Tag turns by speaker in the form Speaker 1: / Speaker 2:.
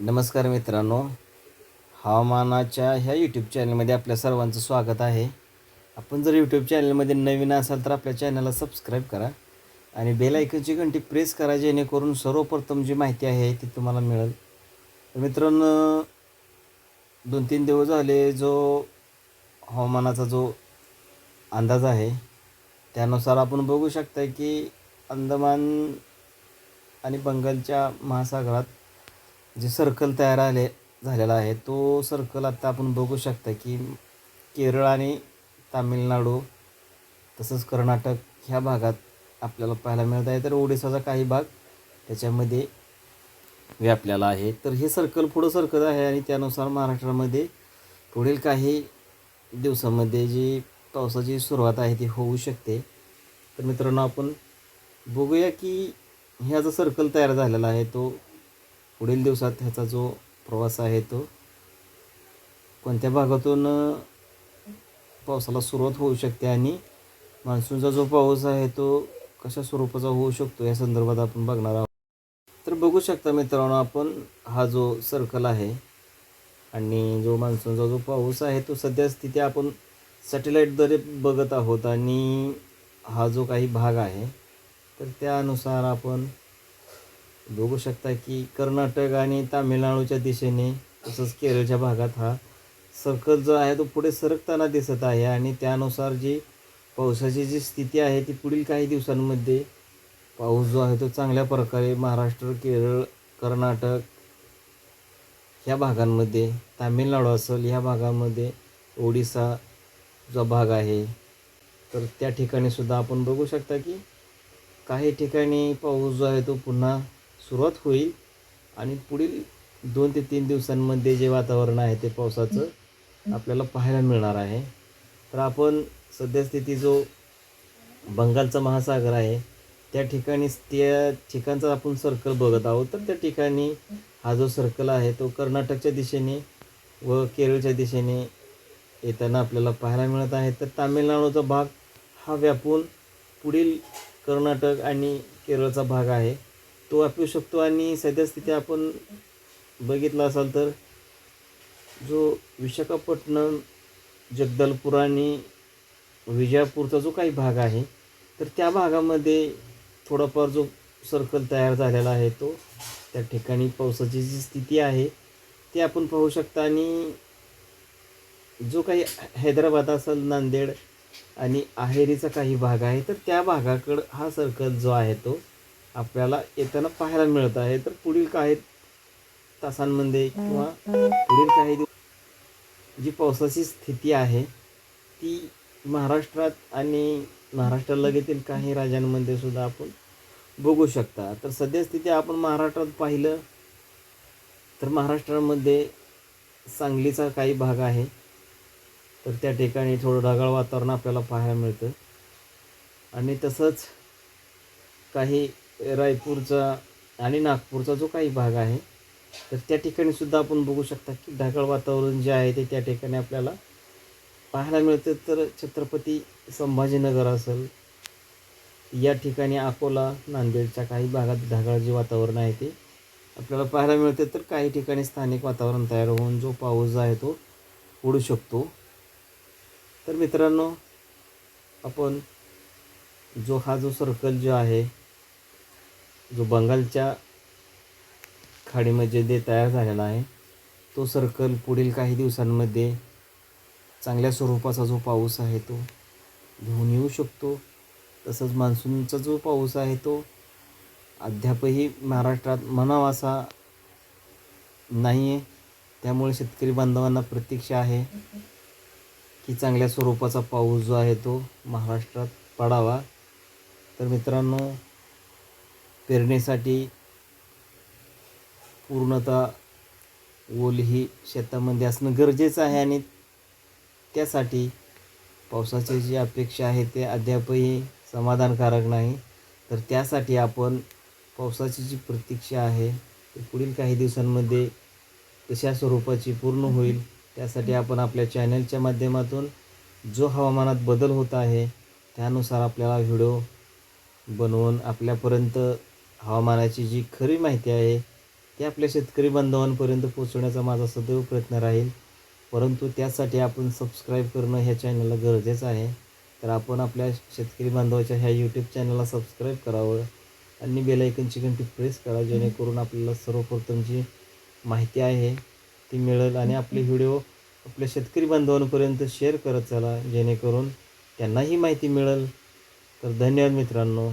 Speaker 1: नमस्कार मित्रांनो, हवामानाच्या ह्या यूट्यूब चॅनलमध्ये आपल्या सर्वांचं स्वागत आहे. आपण जर यूट्यूब चॅनलमध्ये नवीन असाल तर आपल्या चॅनलला सबस्क्राईब करा आणि बेल आयकनची घंटी प्रेस करा, जेणेकरून सर्वप्रथम जी माहिती आहे ती तुम्हाला मिळेल. तर मित्रांनो, 2-3 दिवस झाले जो हवामानाचा जो अंदाज आहे त्यानुसार आपण बघू शकता की अंदमान आणि बंगालच्या महासागरात जे सर्कल झालेला आहे, तो सर्कल आता आपण बघू शकता की केरळ आणि तामिळनाडू तसंच कर्नाटक ह्या भागात आपल्याला पाहायला मिळत आहे. तर ओडिसाचा काही भाग त्याच्यामध्ये व्यापलेला आहे. तर हे सर्कल पुढं सरकत आहे आणि त्यानुसार महाराष्ट्रामध्ये पुढील काही दिवसामध्ये जी पावसाची सुरुवात आहे ती होऊ शकते. तर मित्रांनो, आपण बघूया की ह्या जो सर्कल तयार झालेला आहे तो पुढील दिवसात ह्याचा जो प्रवास आहे तो कोणत्या भागातून पावसाला सुरुवात होऊ शकते आणि मान्सूनचा जो पाऊस आहे तो कशा स्वरूपाचा होऊ शकतो या संदर्भात आपण बघणार आहोत. तर बघू शकता मित्रांनो, आपण हा जो सर्कल आहे आणि जो मान्सूनचा जो पाऊस आहे तो सध्या स्थिती आपण सॅटेलाईटद्वारे बघत आहोत आणि हा जो काही भाग आहे तर त्यानुसार आपण बघू शकता की कर्नाटक आणि तामिळनाडूच्या दिशेने तसंच केरळच्या भागात हा सर्कल जो आहे तो पुढे सरकताना दिसत आहे आणि त्यानुसार जी पावसाची जी स्थिती आहे ती पुढील काही दिवसांमध्ये पाऊस जो आहे तो चांगल्या प्रकारे महाराष्ट्र, केरळ, कर्नाटक ह्या भागांमध्ये, तामिळनाडू असेल ह्या भागामध्ये, ओडिसा जो भाग आहे तर त्या ठिकाणी सुद्धा आपण बघू शकता की काही ठिकाणी पाऊस जो आहे तो पुन्हा सुरुवात होईल आणि पुढील 2 ते 3 दिवसांमध्ये जे वातावरण आहे ते पावसाचं आपल्याला पाहायला मिळणार आहे. तर आपण सद्यस्थिती जो बंगालचा महासागर आहे त्या ठिकाणचा आपण सर्कल बघत आहोत. तर त्या ठिकाणी हा जो सर्कल आहे तो कर्नाटकच्या दिशेने व केरळच्या दिशेने येताना आपल्याला पाहायला मिळत आहे. तर तामिळनाडूचा भाग हा व्यापून पुढील कर्नाटक आणि केरळचा भाग आहे तो व्यापू शकतो आणि सद्यस्थिती आपण बघितलं असाल तर जो विशाखापट्टणम, जगदलपूर आणि विजापूरचा जो काही भाग आहे तर त्या भागामध्ये थोडाफार जो सर्कल तयार झालेला आहे तो त्या ठिकाणी पावसाची जी स्थिती आहे ती आपण पाहू शकता. आणि जो काही हैदराबाद असेल, नांदेड आणि आहेरीचा काही भाग आहे तर त्या भागाकडं हा सर्कल जो आहे तो आपल्याला येताना पाहायला मिळत आहे. तर पुढील काही तासांमध्ये किंवा पुढील काही जी पावसाची स्थिती आहे ती महाराष्ट्रात आणि महाराष्ट्रालगतील काही राज्यांमध्ये सुद्धा आपण बघू शकता. तर सद्यस्थिती आपण महाराष्ट्रात पाहिलं तर महाराष्ट्रामध्ये सांगलीचा काही भाग आहे तर त्या ठिकाणी थोडं ढगाळ वातावरण आपल्याला पाहायला मिळतं आणि तसंच काही रायपूरचा आणि नागपूरचा जो काही भाग आहे तर त्या ठिकाणी सुद्धा आपण बघू शकता की ढगाळ वातावरण जे आहे ते त्या ठिकाणी आपल्याला पाहायला मिळतं. तर छत्रपती संभाजीनगर असेल या ठिकाणी, अकोला, नांदेडच्या काही भागात ढगाळ जे वातावरण आहे ते आपल्याला पाहायला मिळते. तर काही ठिकाणी स्थानिक वातावरण तयार होऊन जो पाऊस जो आहे तो पडू शकतो. तर मित्रांनो, आपण हा जो सर्कल जो आहे जो बंगालच्या खाडीमध्ये तयार झालेला आहे तो सर्कल पुढील काही दिवसांमध्ये चांगल्या स्वरूपाचा जो पाऊस आहे तो घेऊन येऊ शकतो. तसंच मान्सूनचा जो पाऊस आहे तो अद्यापही महाराष्ट्रात म्हणावा असा नाही आहे. त्यामुळे शेतकरी बांधवांना प्रतीक्षा आहे की चांगल्या स्वरूपाचा पाऊस जो आहे तो महाराष्ट्रात पडावा. तर मित्रांनो, पेरणीसाठी पूर्णतः ओल ही शेतामध्ये असणं गरजेचं आहे आणि त्यासाठी पावसाची जी अपेक्षा आहे ते अद्यापही समाधानकारक नाही. तर त्यासाठी आपण पावसाची जी प्रतीक्षा आहे ती पुढील काही दिवसांमध्ये कशा स्वरूपाची पूर्ण होईल त्यासाठी आपण आपल्या चॅनलच्या माध्यमातून जो हवामानात बदल होत आहे त्यानुसार आपल्याला व्हिडिओ बनवून आपल्यापर्यंत हवामानाची जी खरी माहिती आहे ते आपल्या शेतकरी बांधवांपर्यंत पोहोचवण्याचा माझा सदैव प्रयत्न राहील. परंतु त्यासाठी आपण सबस्क्राईब करणं ह्या चॅनलला गरजेचं आहे. तर आपण आपल्या शेतकरी बांधवाच्या ह्या यूट्यूब चॅनलला सबस्क्राईब करावं आणि बेल आयकनची घंटी प्रेस करा, जेणेकरून आपल्याला सर्वप्रथम जी माहिती आहे ती मिळेल. आणि आपले व्हिडिओ आपल्या शेतकरी बांधवांपर्यंत शेअर करत चला, जेणेकरून त्यांनाही माहिती मिळेल. तर धन्यवाद मित्रांनो.